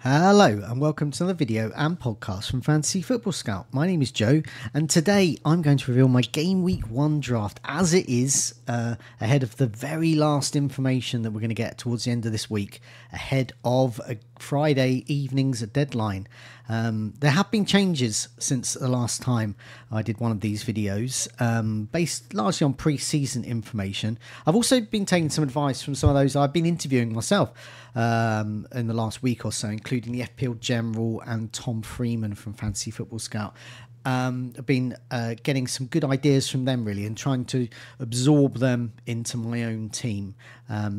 Hello and welcome to another video and podcast from Fantasy Football Scout. My name is Joe and today I'm going to reveal my Game Week 1 draft as it is ahead of the very last information that we're going to get towards the end of this week ahead of a Friday evening's deadline. There have been changes since the last time I did one of these videos based largely on pre-season information. I've also been taking some advice from some of those I've been interviewing myself in the last week or so, including the FPL General and Tom Freeman from Fantasy Football Scout. I've been getting some good ideas from them really and trying to absorb them into my own team.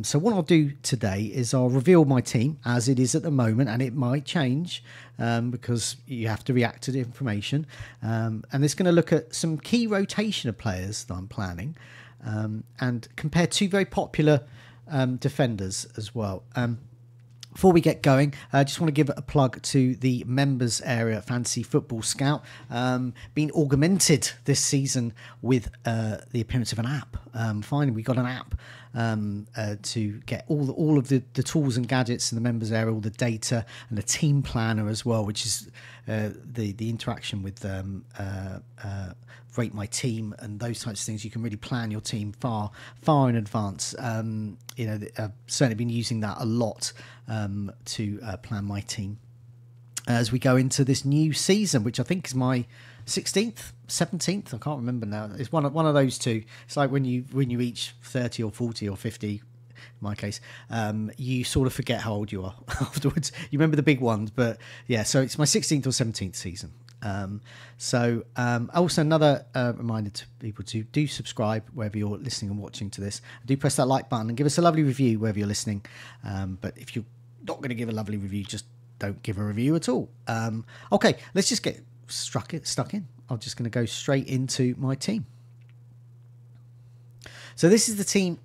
So what I'll do today is I'll reveal my team as it is at the moment, and it might change because you have to react to the information. And it's going to look at some key rotation of players that I'm planning and compare two very popular defenders as well. Before we get going, I just want to give a plug to the members area at Fantasy Football Scout. Being augmented this season with the appearance of an app. Finally, we got an app to get all of the tools and gadgets in the members area, all the data and the team planner as well, which is the interaction with rate my team and those types of things. You can really plan your team far in advance. I've certainly been using that a lot to plan my team as we go into this new season, which I think is my 16th, 17th. I can't remember now. It's one of those two. It's like when you reach 30 or 40 or 50. In my case, you sort of forget how old you are afterwards. You remember the big ones, but yeah. So it's my 16th or 17th season. Also another reminder to people to do subscribe wherever you're listening and watching to this. Do press that like button and give us a lovely review wherever you're listening. But if you're not going to give a lovely review, just don't give a review at all. Okay, let's just get stuck in. I'm just going to go straight into my team. So this is the team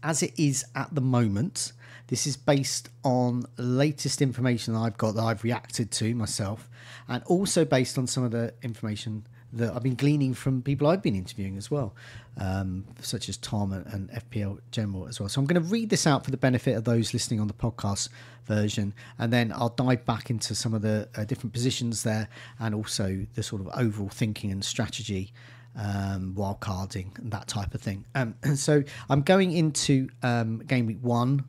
as it is at the moment. This is based on latest information that I've got that I've reacted to myself, and also based on some of the information that I've been gleaning from people I've been interviewing as well, such as Tom and FPL General as well. So I'm going to read this out for the benefit of those listening on the podcast version, and then I'll dive back into some of the different positions there and also the sort of overall thinking and strategy, wild carding and that type of thing. So I'm going into Game Week 1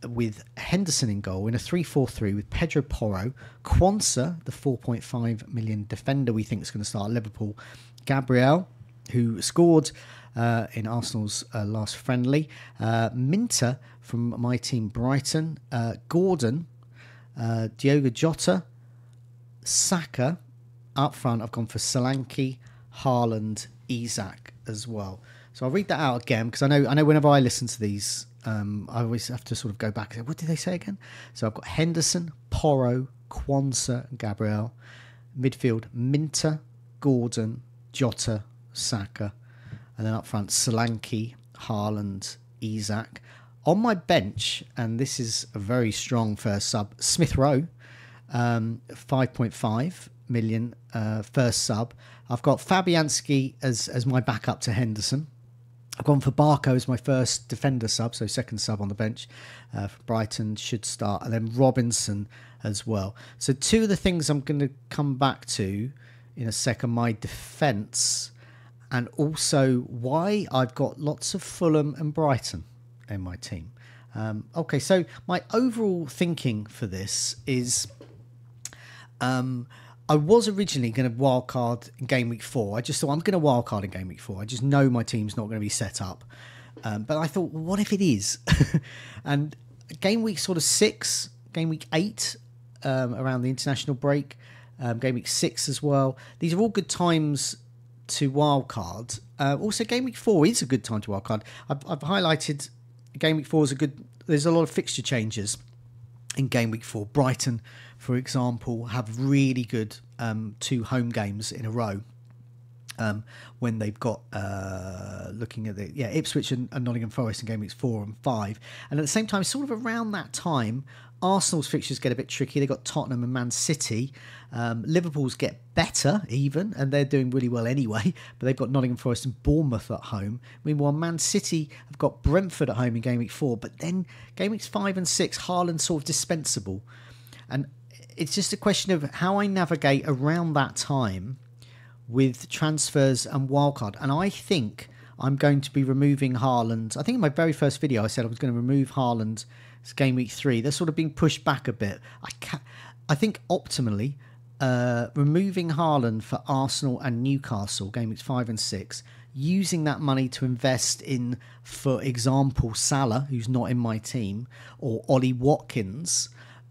with Henderson in goal in a 3-4-3 with Pedro Porro, Quansah, the 4.5 million defender we think is going to start at Liverpool, Gabriel, who scored in Arsenal's last friendly, Minter from my team Brighton, Gordon, Diogo Jota, Saka. Up front I've gone for Solanke, Haaland, Isak as well. So I'll read that out again because I know whenever I listen to these, I always have to sort of go back and say, what did they say again? So I've got Henderson, Porro, Quansah, Gabriel. Midfield, Minter, Gordon, Jota, Saka. And then up front, Solanke, Haaland, Isak. On my bench, and this is a very strong first sub, Smith Rowe, 5.5 million first sub. I've got Fabianski as my backup to Henderson. I've gone for Barco as my first defender sub, so second sub on the bench for Brighton, should start, and then Robinson as well. So two of the things I'm going to come back to in a second, my defence, and also why I've got lots of Fulham and Brighton in my team. Okay, so my overall thinking for this is I was originally going to wildcard in Game Week 4. I just thought I'm going to wildcard in Game Week 4. I just know my team's not going to be set up. But I thought, well, what if it is? And Game Week sort of 6, Game Week 8, around the international break, Game Week 6 as well. These are all good times to wildcard. Also, Game Week 4 is a good time to wildcard. I've highlighted Game Week 4 is a good... There's a lot of fixture changes in Game Week 4. Brighton, for example, have really good 2 home games in a row when they've got looking at Ipswich and Nottingham Forest in Game Weeks 4 and 5, and at the same time, sort of around that time, Arsenal's fixtures get a bit tricky. They've got Tottenham and Man City. Liverpool's get better even, and they're doing really well anyway, but they've got Nottingham Forest and Bournemouth at home. Meanwhile, Man City have got Brentford at home in game week 4, but then game weeks 5 and 6, Haaland's sort of dispensable. And it's just a question of how I navigate around that time with transfers and wildcard. And I think I'm going to be removing Haaland. I think in my very first video I said I was going to remove Haaland. It's game week 3. They're sort of being pushed back a bit. I think optimally, removing Haaland for Arsenal and Newcastle, game weeks 5 and 6, using that money to invest in, for example, Salah, who's not in my team, or Ollie Watkins,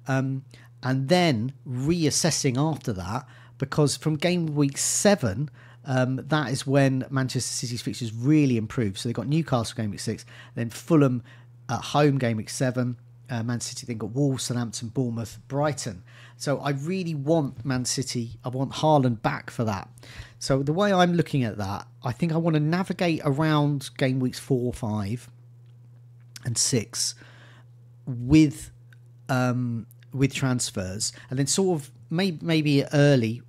and then reassessing after that, because from game week 7, that is when Manchester City's fixtures really improve. So they've got Newcastle game week 6, then Fulham at home game week 7, Man City then got Wolves, Southampton, Bournemouth, Brighton. So I really want Man City, I want Haaland back for that. So the way I'm looking at that, I think I want to navigate around game weeks 4, 5 and 6 with transfers, and then sort of maybe early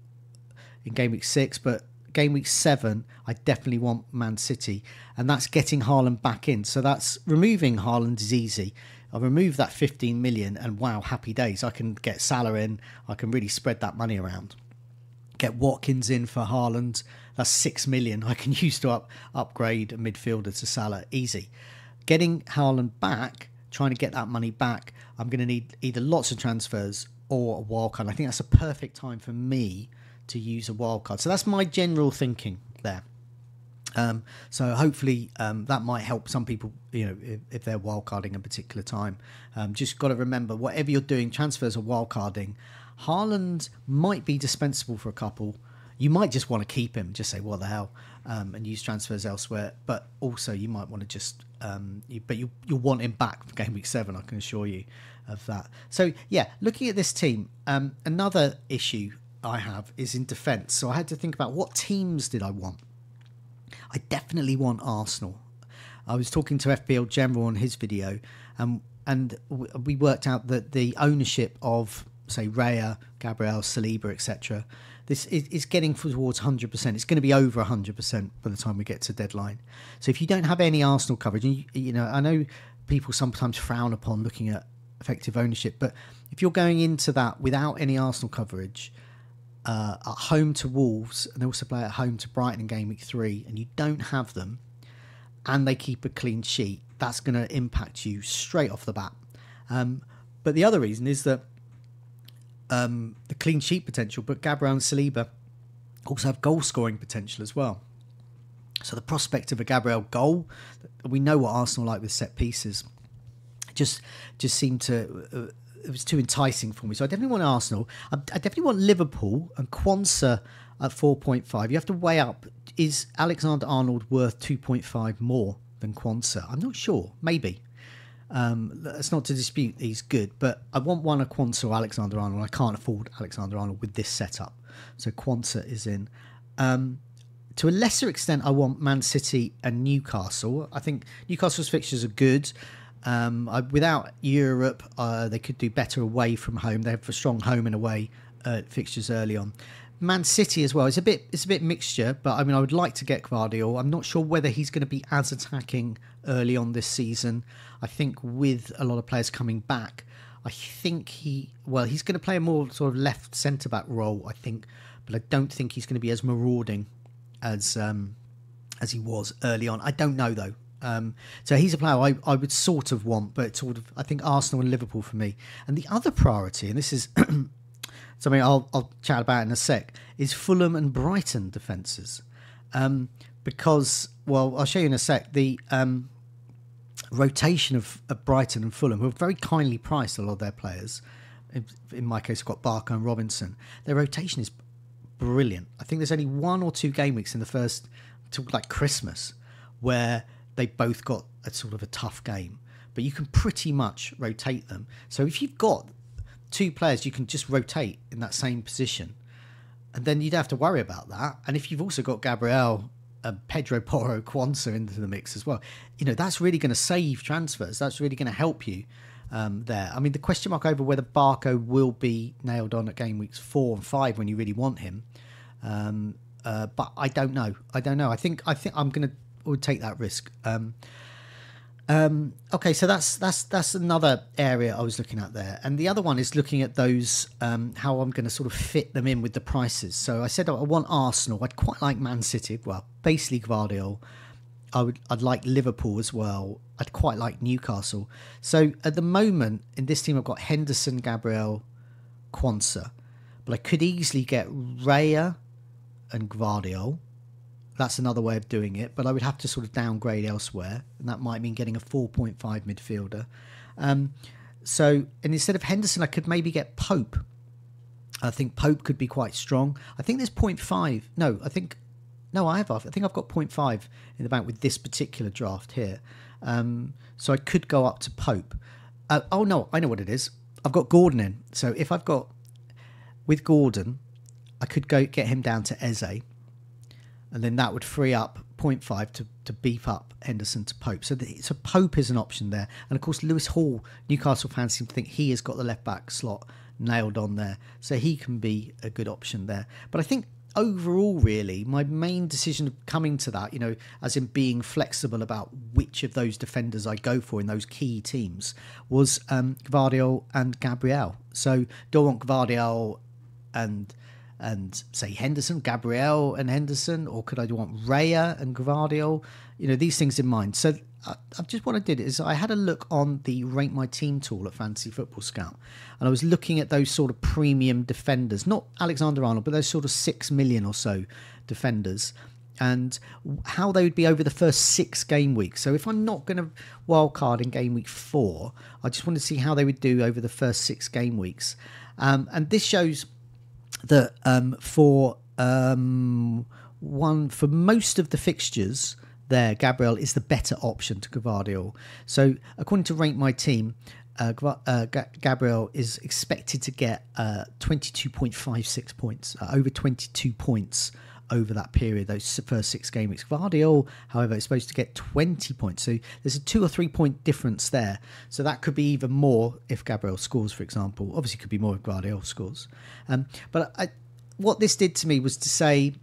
in game week 6, but game week 7 I definitely want Man City, and that's getting Haaland back in. So that's removing Haaland is easy. I'll remove that 15 million and wow, happy days. I can get Salah in. I can really spread that money around. Get Watkins in for Haaland. That's 6 million I can use to upgrade a midfielder to Salah. Easy. Getting Haaland back, trying to get that money back, I'm going to need either lots of transfers or a wildcard. I think that's a perfect time for me to use a wildcard. So that's my general thinking there. So hopefully that might help some people, if they're wildcarding a particular time. Just got to remember, whatever you're doing, transfers or wildcarding, Haaland might be dispensable for a couple. You might just want to keep him, just say, what the hell, and use transfers elsewhere. But also you might want to just, you'll want him back for game week 7, I can assure you of that. So yeah, looking at this team, another issue I have is in defence. So I had to think about what teams did I want. I definitely want Arsenal. I was talking to FPL General on his video, and we worked out that the ownership of, say, Raya, Gabriel, Saliba, etc., this is getting towards 100%. It's going to be over 100% by the time we get to deadline. So if you don't have any Arsenal coverage, and I know people sometimes frown upon looking at effective ownership, but if you're going into that without any Arsenal coverage, at home to Wolves, and they also play at home to Brighton in game week 3, and you don't have them, and they keep a clean sheet, that's going to impact you straight off the bat. But the other reason is that the clean sheet potential, but Gabriel and Saliba also have goal scoring potential as well. So the prospect of a Gabriel goal, we know what Arsenal like with set pieces, just seemed to... it was too enticing for me. So I definitely want Arsenal. I definitely want Liverpool and Quansah at 4.5. You have to weigh up, is Alexander-Arnold worth 2.5 more than Quansah? I'm not sure. Maybe. That's not to dispute he's good, but I want one of Quansah or Alexander-Arnold. I can't afford Alexander-Arnold with this setup. So Quansah is in. To a lesser extent, I want Man City and Newcastle. I think Newcastle's fixtures are good. Without Europe, they could do better away from home. They have a strong home and away fixtures early on. Man City as well. It's a bit mixture, but I mean, I would like to get Gvardiol. I'm not sure whether he's going to be as attacking early on this season. I think with a lot of players coming back, I think he's going to play a more sort of left centre back role, I think, but I don't think he's going to be as marauding as he was early on. I don't know though. So he's a player I would sort of want, but sort of I think Arsenal and Liverpool for me. And the other priority, and this is something I'll chat about in a sec, is Fulham and Brighton defences. Because, well, I'll show you in a sec, the rotation of Brighton and Fulham, who are very kindly priced, a lot of their players. In my case, I've got Barker and Robinson. Their rotation is brilliant. I think there's only 1 or 2 game weeks in the first, till like Christmas, where they both got a sort of a tough game, but you can pretty much rotate them. So if you've got 2 players, you can just rotate in that same position, and then you'd have to worry about that. And if you've also got Gabriel, Pedro Porro, Quansah into the mix as well, that's really going to save transfers. That's really going to help you. there. I mean, the question mark over whether Barco will be nailed on at game weeks 4 and 5 when you really want him. But I don't know. I think I'm going to take that risk. Okay, so that's another area I was looking at there, and the other one is looking at those how I'm going to sort of fit them in with the prices. So I said I want Arsenal. I'd quite like Man City. Well, basically Gvardiol. I'd like Liverpool as well. I'd quite like Newcastle. So at the moment in this team, I've got Henderson, Gabriel, Quansah, but I could easily get Raya and Gvardiol. That's another way of doing it, but I would have to sort of downgrade elsewhere, and that might mean getting a 4.5 midfielder. And instead of Henderson, I could maybe get Pope. I think Pope could be quite strong. I think there's 0.5. I think I've got 0.5 in the bank with this particular draft here. So I could go up to Pope. I know what it is. I've got Gordon in. So if I've got, with Gordon, I could go get him down to Eze. And then that would free up 0.5 to beef up Henderson to Pope. So Pope is an option there. And of course, Lewis Hall, Newcastle fans seem to think he has got the left back slot nailed on there. So he can be a good option there. But I think overall, really, my main decision of coming to that, as in being flexible about which of those defenders I go for in those key teams, was Gvardiol and Gabriel. So do I want Gvardiol and say Henderson, Gabriel and Henderson, or could I want Raya and Gvardiol? These things in mind. So what I did is I had a look on the Rate My Team tool at Fantasy Football Scout, and I was looking at those sort of premium defenders, not Alexander Arnold, but those sort of 6 million or so defenders, and how they would be over the first 6 game weeks. So if I'm not going to wildcard in game week 4, I just wanted to see how they would do over the first 6 game weeks. And this shows that for most of the fixtures there, Gabriel is the better option to Gvardiol. So according to Rate My Team, Gabriel is expected to get 22.56 points, over 22 points over that period, those first 6 game weeks. Gvardiol, however, is supposed to get 20 points. So there's a 2 or 3 point difference there. So that could be even more if Gabriel scores, for example. Obviously, it could be more if Gvardiol scores. What this did to me was to say,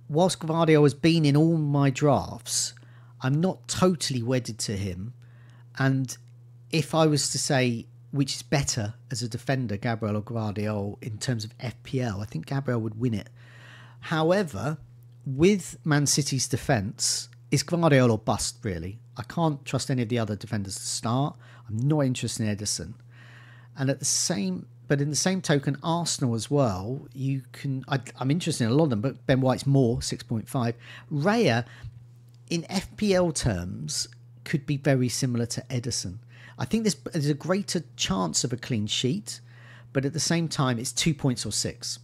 whilst Gvardiol has been in all my drafts, I'm not totally wedded to him. And if I was to say which is better as a defender, Gabriel or Gvardiol, in terms of FPL, I think Gabriel would win it. However, with Man City's defence, it's Gvardiol or bust, really. I can't trust any of the other defenders to start. I'm not interested in Edison. And in the same token, Arsenal as well, I'm interested in a lot of them, but Ben White's more, 6.5. Raya, in FPL terms, could be very similar to Edison. I think there's a greater chance of a clean sheet, but at the same time, it's 2 points or 6.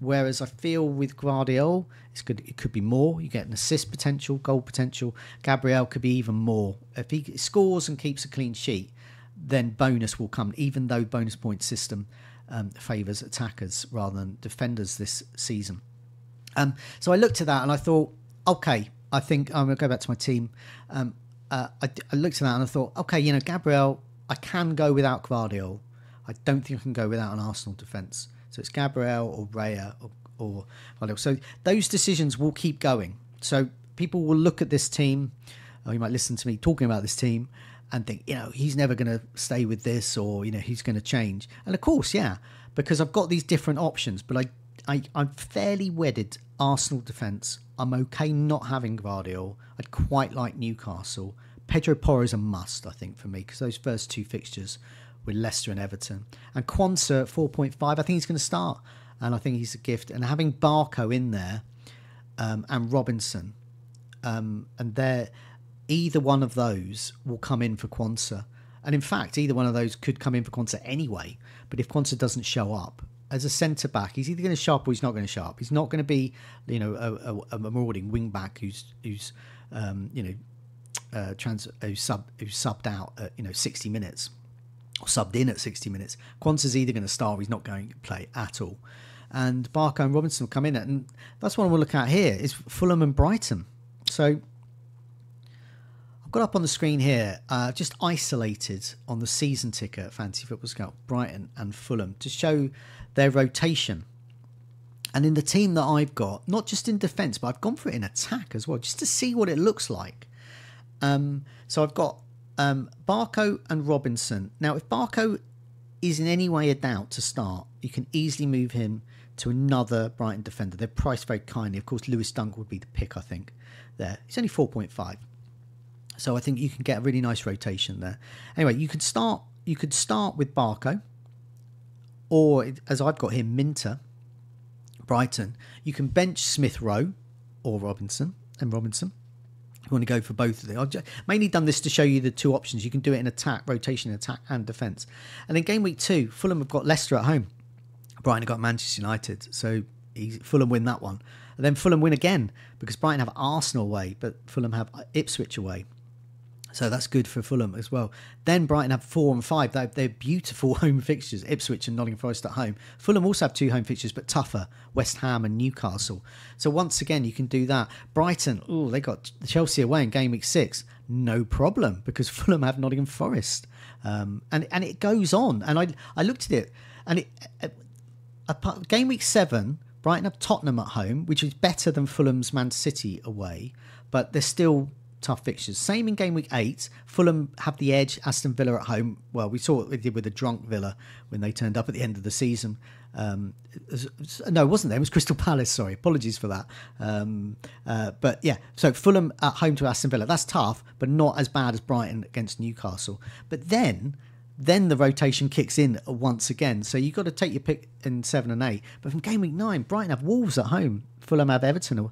Whereas I feel with Gvardiol, it could be more. You get an assist potential, goal potential. Gabriel could be even more. If he scores and keeps a clean sheet, then bonus will come, even though bonus point system favours attackers rather than defenders this season. So I looked at that and I thought, okay, I think I'm going to go back to my team. I looked at that and I thought, okay, Gabriel, I can go without Gvardiol. I don't think I can go without an Arsenal defence. So it's Gabriel or Raya or Gvardiol. So those decisions will keep going. So people will look at this team, or you might listen to me talking about this team and think, he's never going to stay with this, or, he's going to change. And of course, yeah, because I've got these different options, but I'm fairly wedded Arsenal defence. I'm okay not having Gvardiol. I'd quite like Newcastle. Pedro Porro is a must, I think, for me, because those first 2 fixtures with Leicester and Everton. And Quansah at 4.5, I think he's going to start. And I think he's a gift. And having Barco in there and Robinson, and either one of those will come in for Quansah. And in fact, either one of those could come in for Quansah anyway. But if Quansah doesn't show up, as a centre-back, he's either going to show up or he's not going to show up. He's not going to be, a marauding wing-back who's subbed out at, 60 minutes. Or subbed in at 60 minutes. Quansah's either going to start or he's not going to play at all. And Barco and Robinson will come in. And that's what we'll look at here is Fulham and Brighton. So I've got up on the screen here, just isolated on the season ticker at Fantasy Football Scout, Brighton and Fulham, to show their rotation. And in the team that I've got, not just in defence, but I've gone for it in attack as well, just to see what it looks like. So I've got Barco and Robinson. Now, if Barco is in any way a doubt to start, you can easily move him to another Brighton defender. They're priced very kindly. Of course, Lewis Dunk would be the pick, I think, there. He's only 4.5. So I think you can get a really nice rotation there. Anyway, you could start with Barco, or as I've got here, Minter, Brighton. You can bench Smith Rowe or Robinson. You want to go for both of them. I've mainly done this to show you the two options. You can do it in attack, rotation, attack and defence. And then game week 2, Fulham have got Leicester at home. Brighton have got Manchester United. So Fulham win that one. And then Fulham win again because Brighton have Arsenal away, but Fulham have Ipswich away. So that's good for Fulham as well. Then Brighton have 4 and 5. They're beautiful home fixtures. Ipswich and Nottingham Forest at home. Fulham also have 2 home fixtures, but tougher. West Ham and Newcastle. So once again, you can do that. Brighton, they got Chelsea away in game week 6. No problem, because Fulham have Nottingham Forest. And it goes on. And I looked at it, and game week 7, Brighton have Tottenham at home, which is better than Fulham's Man City away, but they're still tough fixtures. Same in game week 8. Fulham have the edge. Aston Villa at home. Well, we saw what they did with the drunk Villa when they turned up at the end of the season. No, it wasn't them. It was Crystal Palace. Sorry, apologies for that. But yeah, so Fulham at home to Aston Villa. That's tough, but not as bad as Brighton against Newcastle. But then the rotation kicks in once again. So you've got to take your pick in 7 and 8. But from game week 9, Brighton have Wolves at home. Fulham have Everton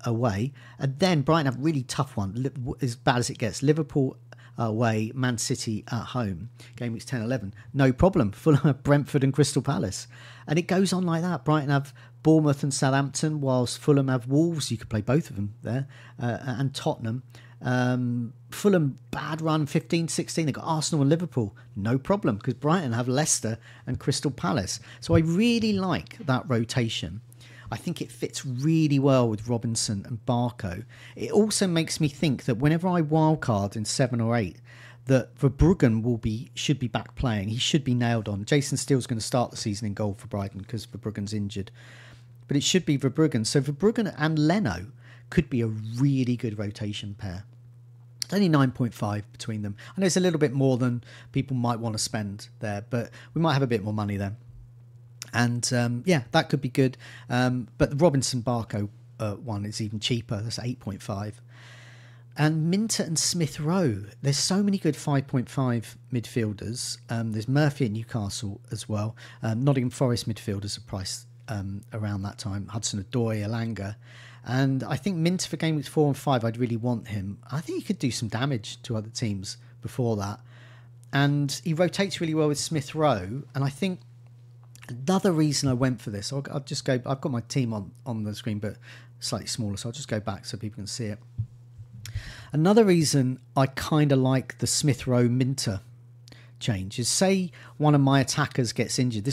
away. And then Brighton have a really tough one, as bad as it gets. Liverpool away, Man City at home. Game weeks 10, 11. No problem. Fulham have Brentford and Crystal Palace. And it goes on like that. Brighton have Bournemouth and Southampton, whilst Fulham have Wolves. You could play both of them there. And Tottenham. Fulham, bad run, 15-16. They've got Arsenal and Liverpool. No problem, because Brighton have Leicester and Crystal Palace. So I really like that rotation. I think it fits really well with Robinson and Barco. It also makes me think that whenever I wildcard in 7 or 8, that Verbruggen should be back playing. He should be nailed on. Jason Steele's going to start the season in goal for Brighton because Verbruggen's injured. But it should be Verbruggen. So Verbruggen and Leno could be a really good rotation pair. It's only 9.5 between them. I know it's a little bit more than people might want to spend there, but we might have a bit more money there. And yeah, that could be good. But the Robinson Barco one is even cheaper. That's 8.5. And Minter and Smith Rowe. There's so many good 5.5 midfielders. There's Murphy at Newcastle as well. Nottingham Forest midfielders are priced around that time. Hudson-Odoi, Elanga. And I think Minter for game weeks 4 and 5, I'd really want him. I think he could do some damage to other teams before that. And he rotates really well with Smith Rowe. And I think another reason I went for this, I'll just go, I've got my team on the screen, but slightly smaller, so I'll just go back so people can see it. Another reason I kind of like the Smith Rowe Minter change is, say one of my attackers gets injured.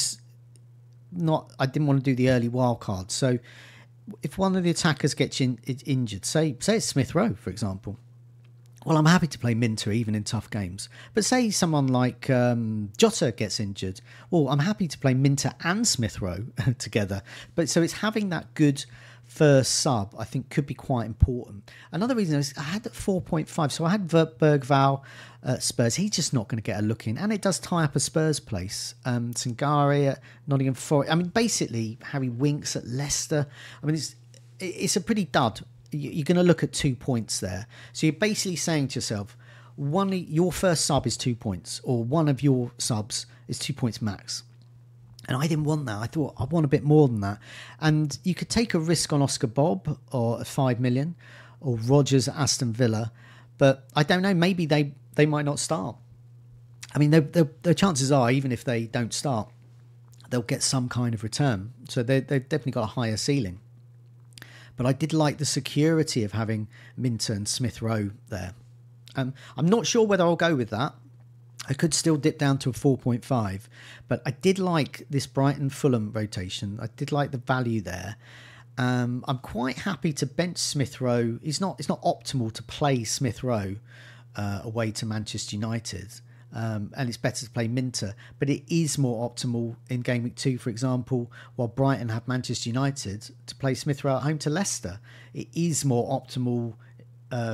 I didn't want to do the early wild card. So if one of the attackers gets injured, say it's Smith Rowe, for example, well, I'm happy to play Minter even in tough games. But say someone like Jota gets injured, well, I'm happy to play Minter and Smith Rowe together. But so it's having that good first sub, I think, could be quite important. Another reason is I had 4.5, so I had Bergvall at Spurs. He's just not going to get a look in, and it does tie up a Spurs place. Sangare at Nottingham Forest. I mean, basically, Harry Winks at Leicester. I mean, it's a pretty dud. You're going to look at 2 points there. So you're basically saying to yourself, your first sub is 2 points, or one of your subs is 2 points max. And I didn't want that. I thought I want a bit more than that. And you could take a risk on Oscar Bob or 5 million, or Rodgers at Aston Villa. But I don't know, maybe they might not start. I mean, the chances are, even if they don't start, they'll get some kind of return. So they've definitely got a higher ceiling. But I did like the security of having Minter and Smith Rowe there. I'm not sure whether I'll go with that. I could still dip down to a 4.5, but I did like this Brighton-Fulham rotation. I did like the value there. I'm quite happy to bench Smith Rowe. It's not optimal to play Smith Rowe away to Manchester United. And it's better to play Minter, but it is more optimal in game week 2, for example, while Brighton have Manchester United, to play Smith Rowe at home to Leicester. It is more optimal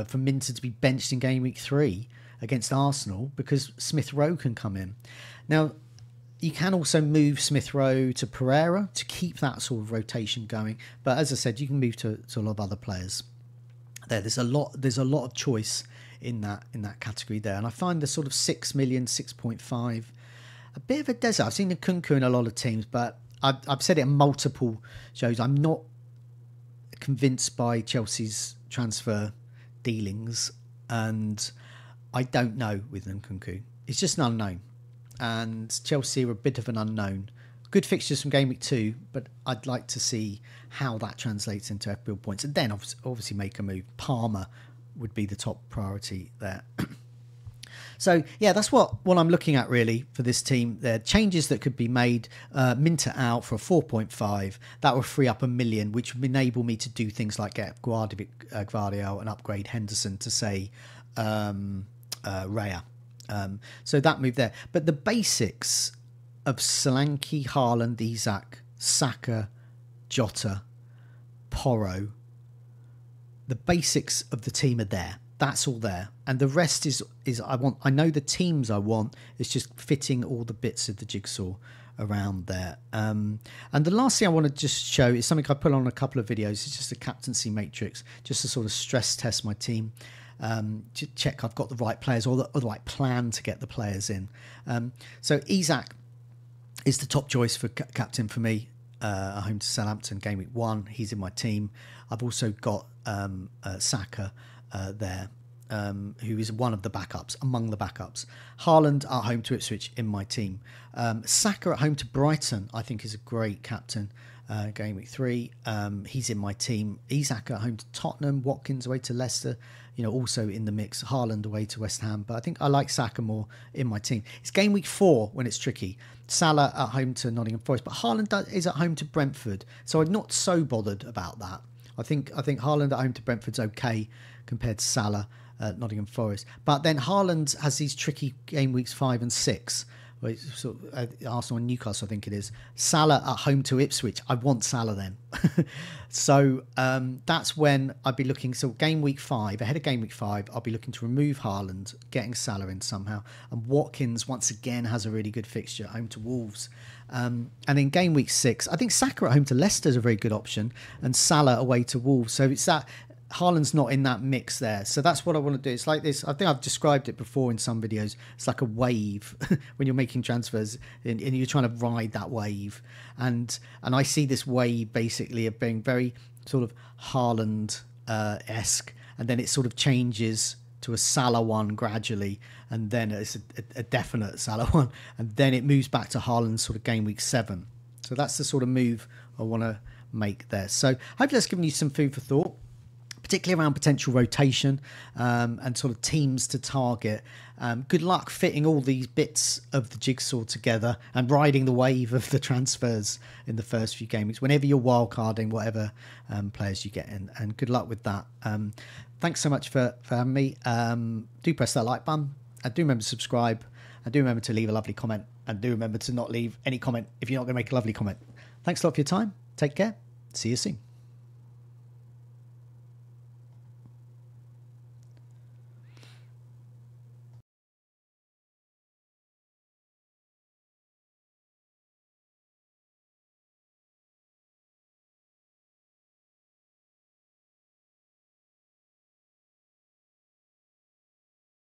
for Minter to be benched in game week 3 against Arsenal because Smith Rowe can come in. Now, you can also move Smith Rowe to Pereira to keep that sort of rotation going, but as I said, you can move to a lot of other players. There's a lot of choice in that category there, and I find the sort of 6 million, 6.5 a bit of a desert. I've seen the Nkunku in a lot of teams, but I've said it in multiple shows. I'm not convinced by Chelsea's transfer dealings, and I don't know with Nkunku. It's just an unknown, and Chelsea are a bit of an unknown. Good fixtures from game week 2, but I'd like to see how that translates into FPL points, and then obviously make a move. Palmer would be the top priority there. So yeah, that's what I'm looking at really for this team. There are changes that could be made. Minter out for a 4.5. That would free up $1 million, which would enable me to do things like get Gvardiol and upgrade Henderson to say Raya. So that move there. But the basics of Solanke, Haaland, Isak, Saka, Jota, Porro, the basics of the team are there. That's all there, and the rest is I know the teams I want. It's just fitting all the bits of the jigsaw around there. And the last thing I want to just show is something I put on a couple of videos. It's just a captaincy matrix, just to sort of stress test my team, to check I've got the right players or the right plan to get the players in. So Isak is the top choice for captain for me. At home to Southampton, game week 1. He's in my team. I've also got Saka there, who is one of the backups, among the backups. Haaland at home to Ipswich in my team. Saka at home to Brighton, I think, is a great captain. Game week 3, he's in my team. Isak at home to Tottenham. Watkins away to Leicester, also in the mix. Haaland away to West Ham, but I think I like Saka more in my team. It's game week 4 when it's tricky. Salah at home to Nottingham Forest, but Haaland is at home to Brentford, so I'm not so bothered about that. I think Haaland at home to Brentford's okay compared to Salah at Nottingham Forest, but then Haaland has these tricky game weeks 5 and 6. Sort of, Arsenal and Newcastle, I think it is. Salah at home to Ipswich. I want Salah then. So that's when I'd be looking. So game week 5, ahead of game week 5, I'll be looking to remove Haaland, getting Salah in somehow. And Watkins, once again, has a really good fixture, home to Wolves. And in game week 6, I think Saka at home to Leicester is a very good option, and Salah away to Wolves. So it's that Haaland's not in that mix there. So that's what I want to do. It's like this. I think I've described it before in some videos. It's like a wave when you're making transfers and you're trying to ride that wave. And I see this wave basically of being very sort of Haaland-esque. And then it sort of changes to a Salah one gradually. And then it's a definite Salah one. And then it moves back to Haaland's sort of game week 7. So that's the sort of move I want to make there. So hopefully that's given you some food for thought, particularly around potential rotation and sort of teams to target. Good luck fitting all these bits of the jigsaw together and riding the wave of the transfers in the first few games, whenever you're wildcarding whatever players you get in. And good luck with that. Thanks so much for having me. Do press that like button. And do remember to subscribe. And do remember to leave a lovely comment. And do remember to not leave any comment if you're not going to make a lovely comment. Thanks a lot for your time. Take care. See you soon.